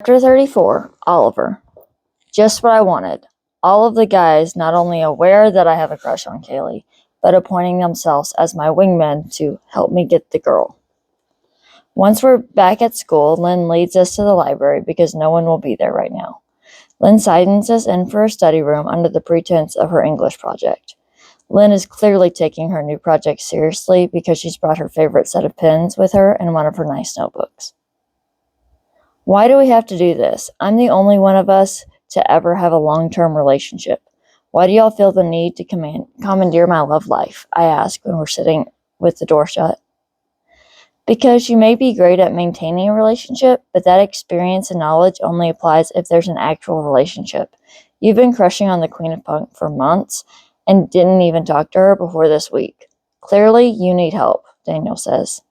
Chapter 34, Oliver. Just what I wanted. All of the guys not only aware that I have a crush on Kaylee, but appointing themselves as my wingmen to help me get the girl. Once we're back at school, Lynn leads us to the library because no one will be there right now. Lynn signs us in for a study room under the pretense of her English project. Lynn is clearly taking her new project seriously because she's brought her favorite set of pens with her and one of her nice notebooks. Why do we have to do this? I'm the only one of us to ever have a long-term relationship. Why do y'all feel the need to commandeer my love life? I ask when we're sitting with the door shut. Because you may be great at maintaining a relationship, but that experience and knowledge only applies if there's an actual relationship. You've been crushing on the Queen of Punk for months and didn't even talk to her before this week. Clearly, you need help, Daniel says.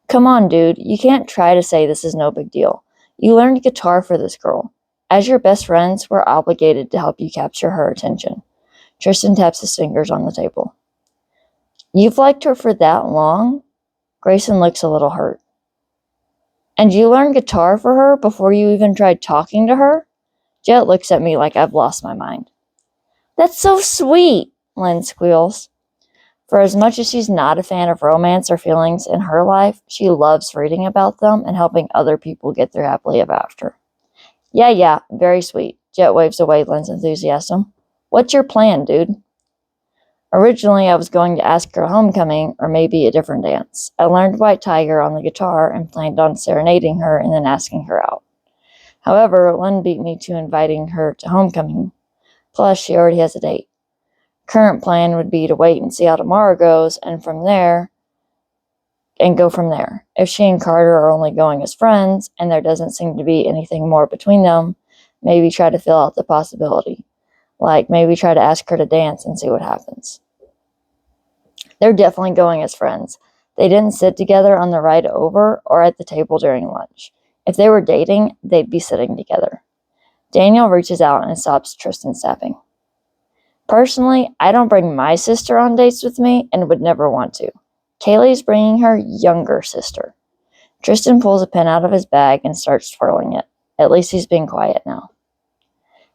Come on, dude. You can't try to say this is no big deal. You learned guitar for this girl. As your best friends, we're obligated to help you capture her attention. Tristan taps his fingers on the table. You've liked her for that long? Grayson looks a little hurt. And you learned guitar for her before you even tried talking to her? Jet looks at me like I've lost my mind. That's so sweet, Lynn squeals. For as much as she's not a fan of romance or feelings in her life, she loves reading about them and helping other people get their happily ever after. Yeah, very sweet. Jet waves away Lynn's enthusiasm. What's your plan, dude? Originally, I was going to ask her homecoming or maybe a different dance. I learned White Tiger on the guitar and planned on serenading her and then asking her out. However, Lynn beat me to inviting her to homecoming. Plus, she already has a date. Current plan would be to wait and see how tomorrow goes and go from there. If she and Carter are only going as friends and there doesn't seem to be anything more between them, maybe try to fill out the possibility. Like maybe try to ask her to dance and see what happens. They're definitely going as friends. They didn't sit together on the ride over or at the table during lunch. If they were dating, they'd be sitting together. Daniel reaches out and stops Tristan snapping. Personally, I don't bring my sister on dates with me and would never want to. Kaylee's bringing her younger sister. Tristan pulls a pen out of his bag and starts twirling it. At least he's being quiet now.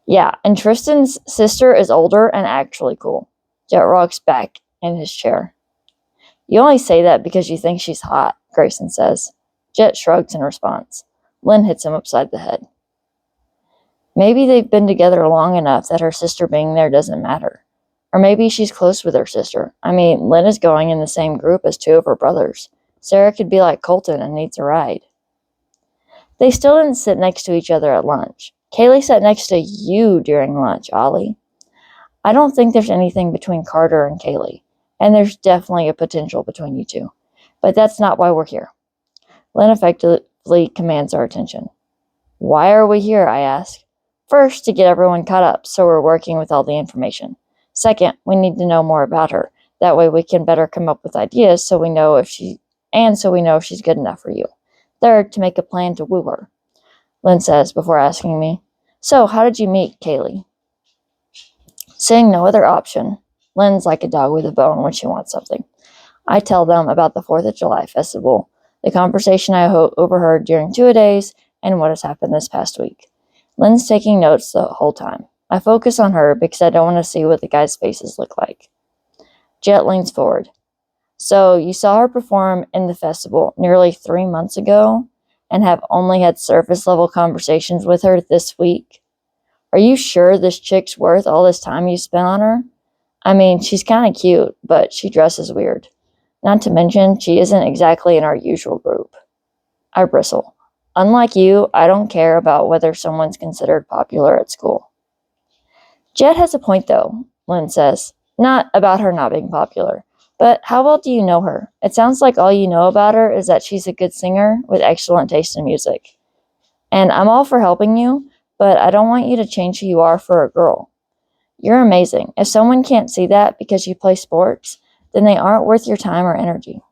Yeah, and Tristan's sister is older and actually cool. Jet rocks back in his chair. You only say that because you think she's hot, Grayson says. Jet shrugs in response. Lynn hits him upside the head. Maybe they've been together long enough that her sister being there doesn't matter. Or maybe she's close with her sister. I mean, Lynn is going in the same group as two of her brothers. Sarah could be like Colton and needs a ride. They still didn't sit next to each other at lunch. Kaylee sat next to you during lunch, Ollie. I don't think there's anything between Carter and Kaylee, and there's definitely a potential between you two. But that's not why we're here. Lynn effectively commands our attention. Why are we here, I ask. First, to get everyone caught up, so we're working with all the information. Second, we need to know more about her. That way we can better come up with ideas so we know if she's good enough for you. Third, to make a plan to woo her. Lynn says before asking me, So, how did you meet Kaylee? Seeing no other option, Lynn's like a dog with a bone when she wants something. I tell them about the 4th of July festival, the conversation I overheard during 2-a-days, and what has happened this past week. Lynn's taking notes the whole time. I focus on her because I don't want to see what the guys' faces look like. Jet leans forward. So, you saw her perform in the festival nearly 3 months ago and have only had surface-level conversations with her this week? Are you sure this chick's worth all this time you spent on her? I mean, she's kind of cute, but she dresses weird. Not to mention, she isn't exactly in our usual group. I bristle. Unlike you, I don't care about whether someone's considered popular at school. Jet has a point, though, Lynn says. Not about her not being popular. But how well do you know her? It sounds like all you know about her is that she's a good singer with excellent taste in music. And I'm all for helping you, but I don't want you to change who you are for a girl. You're amazing. If someone can't see that because you play sports, then they aren't worth your time or energy.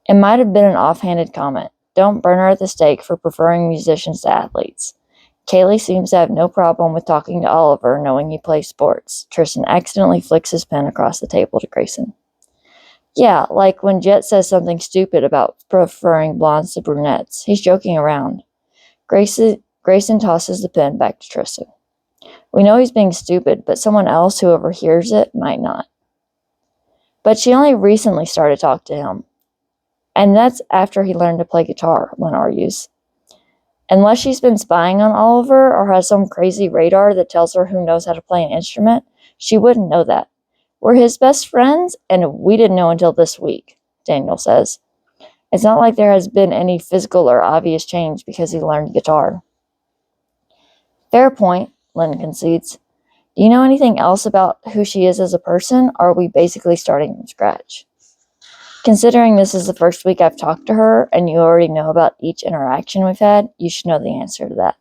It might have been an offhanded comment. Don't burn her at the stake for preferring musicians to athletes. Kaylee seems to have no problem with talking to Oliver knowing he plays sports. Tristan accidentally flicks his pen across the table to Grayson. Yeah, like when Jet says something stupid about preferring blondes to brunettes. He's joking around. Grayson Grayson tosses the pen back to Tristan. We know he's being stupid, but someone else who overhears it might not. But she only recently started talking to him. And that's after he learned to play guitar, Lynn argues. Unless she's been spying on Oliver or has some crazy radar that tells her who knows how to play an instrument, she wouldn't know that. We're his best friends, and we didn't know until this week, Daniel says. It's not like there has been any physical or obvious change because he learned guitar. Fair point, Lynn concedes. Do you know anything else about who she is as a person, or are we basically starting from scratch? Considering this is the first week I've talked to her, and you already know about each interaction we've had, you should know the answer to that.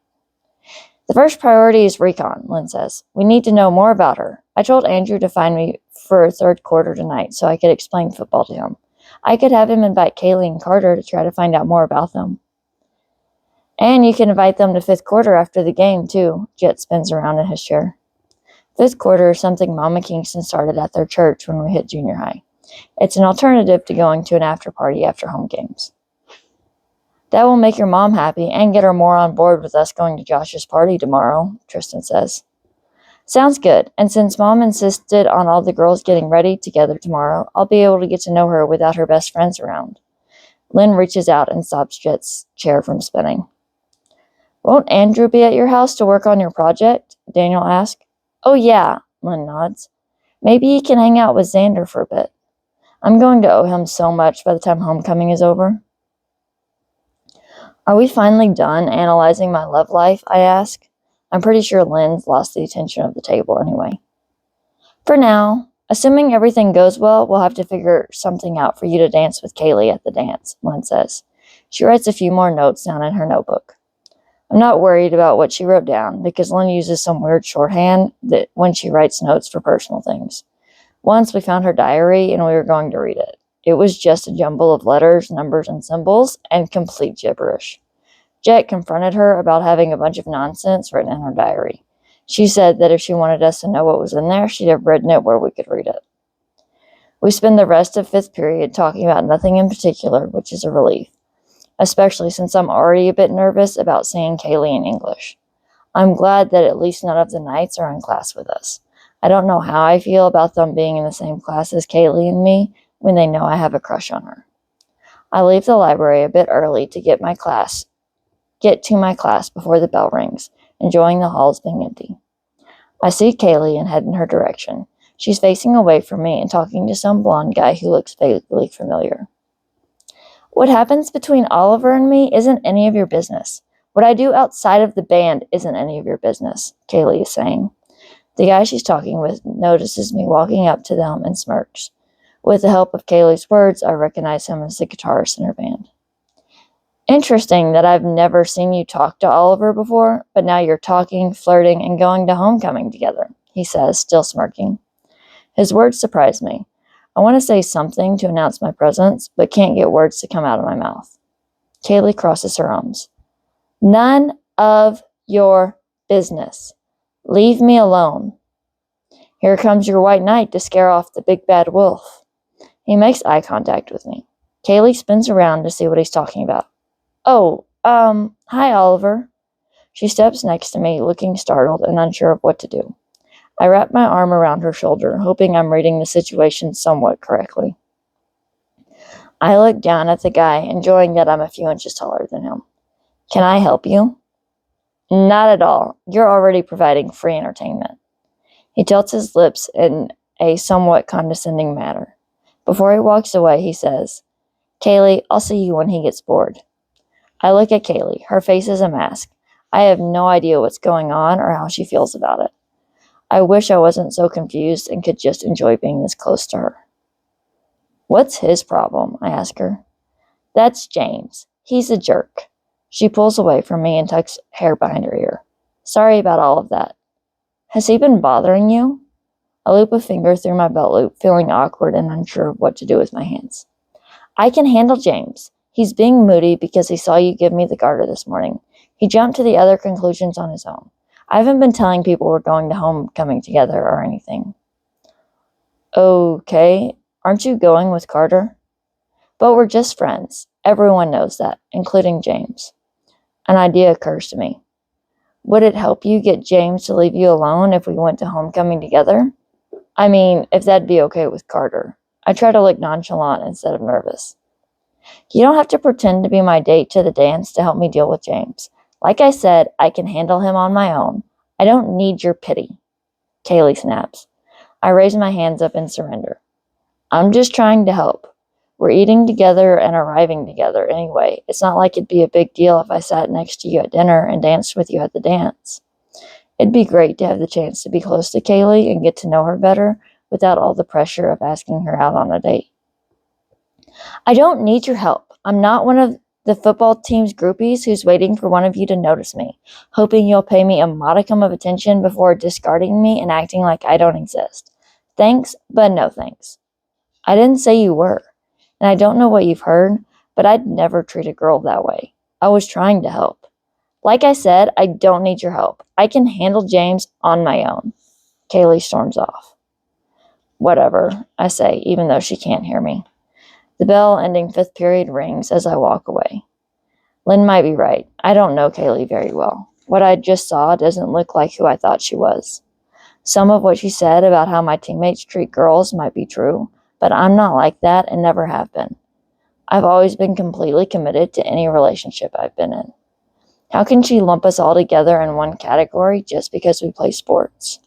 The first priority is recon, Lynn says. We need to know more about her. I told Andrew to find me for third quarter tonight so I could explain football to him. I could have him invite Kaylee and Carter to try to find out more about them. And you can invite them to fifth quarter after the game, too. Jet spins around in his chair. Fifth quarter is something Mama Kingston started at their church when we hit junior high. It's an alternative to going to an after party after home games. That will make your mom happy and get her more on board with us going to Josh's party tomorrow, Tristan says. Sounds good, and since Mom insisted on all the girls getting ready together tomorrow, I'll be able to get to know her without her best friends around. Lynn reaches out and stops Jet's chair from spinning. Won't Andrew be at your house to work on your project? Daniel asks. Oh yeah, Lynn nods. Maybe he can hang out with Xander for a bit. I'm going to owe him so much by the time homecoming is over. Are we finally done analyzing my love life, I ask. I'm pretty sure Lynn's lost the attention of the table anyway. For now, assuming everything goes well, we'll have to figure something out for you to dance with Kaylee at the dance, Lynn says. She writes a few more notes down in her notebook. I'm not worried about what she wrote down, because Lynn uses some weird shorthand that when she writes notes for personal things. Once we found her diary and we were going to read it. It was just a jumble of letters, numbers, and symbols, and complete gibberish. Jet confronted her about having a bunch of nonsense written in her diary. She said that if she wanted us to know what was in there, she'd have written it where we could read it. We spend the rest of fifth period talking about nothing in particular, which is a relief, especially since I'm already a bit nervous about seeing Kaylee in English. I'm glad that at least none of the Knights are in class with us. I don't know how I feel about them being in the same class as Kaylee and me when they know I have a crush on her. I leave the library a bit early to get to my class before the bell rings, enjoying the halls being empty. I see Kaylee and head in her direction. She's facing away from me and talking to some blonde guy who looks vaguely familiar. What happens between Oliver and me isn't any of your business. What I do outside of the band isn't any of your business, Kaylee is saying. The guy she's talking with notices me walking up to them and smirks. With the help of Kaylee's words, I recognize him as the guitarist in her band. Interesting that I've never seen you talk to Oliver before, but now you're talking, flirting, and going to homecoming together, he says, still smirking. His words surprise me. I want to say something to announce my presence, but can't get words to come out of my mouth. Kaylee crosses her arms. None of your business. Leave me alone. Here comes your white knight to scare off the big bad wolf. He makes eye contact with me. Kaylee spins around to see what he's talking about. Oh, hi, Oliver. She steps next to me, looking startled and unsure of what to do. I wrap my arm around her shoulder, hoping I'm reading the situation somewhat correctly. I look down at the guy, enjoying that I'm a few inches taller than him. Can I help you? Not at all. You're already providing free entertainment. He tilts his lips in a somewhat condescending manner. Before he walks away, he says, Kaylee, I'll see you when he gets bored. I look at Kaylee. Her face is a mask. I have no idea what's going on or how she feels about it. I wish I wasn't so confused and could just enjoy being this close to her. What's his problem? I ask her. That's James. He's a jerk. She pulls away from me and tucks hair behind her ear. Sorry about all of that. Has he been bothering you? I loop a finger through my belt loop, feeling awkward and unsure of what to do with my hands. I can handle James. He's being moody because he saw you give me the garter this morning. He jumped to the other conclusions on his own. I haven't been telling people we're going to homecoming together or anything. Okay, aren't you going with Carter? But we're just friends. Everyone knows that, including James. An idea occurs to me. Would it help you get James to leave you alone if we went to homecoming together? I mean, if that'd be okay with Carter. I try to look nonchalant instead of nervous. You don't have to pretend to be my date to the dance to help me deal with James. Like I said, I can handle him on my own. I don't need your pity. Kaylee snaps. I raise my hands up in surrender. I'm just trying to help. We're eating together and arriving together anyway. It's not like it'd be a big deal if I sat next to you at dinner and danced with you at the dance. It'd be great to have the chance to be close to Kaylee and get to know her better without all the pressure of asking her out on a date. I don't need your help. I'm not one of the football team's groupies who's waiting for one of you to notice me, hoping you'll pay me a modicum of attention before discarding me and acting like I don't exist. Thanks, but no thanks. I didn't say you were, and I don't know what you've heard, but I'd never treat a girl that way. I was trying to help. Like I said, I don't need your help. I can handle James on my own. Kaylee storms off. Whatever, I say, even though she can't hear me. The bell ending 5th period rings as I walk away. Lynn might be right. I don't know Kaylee very well. What I just saw doesn't look like who I thought she was. Some of what she said about how my teammates treat girls might be true, but I'm not like that and never have been. I've always been completely committed to any relationship I've been in. How can she lump us all together in one category just because we play sports?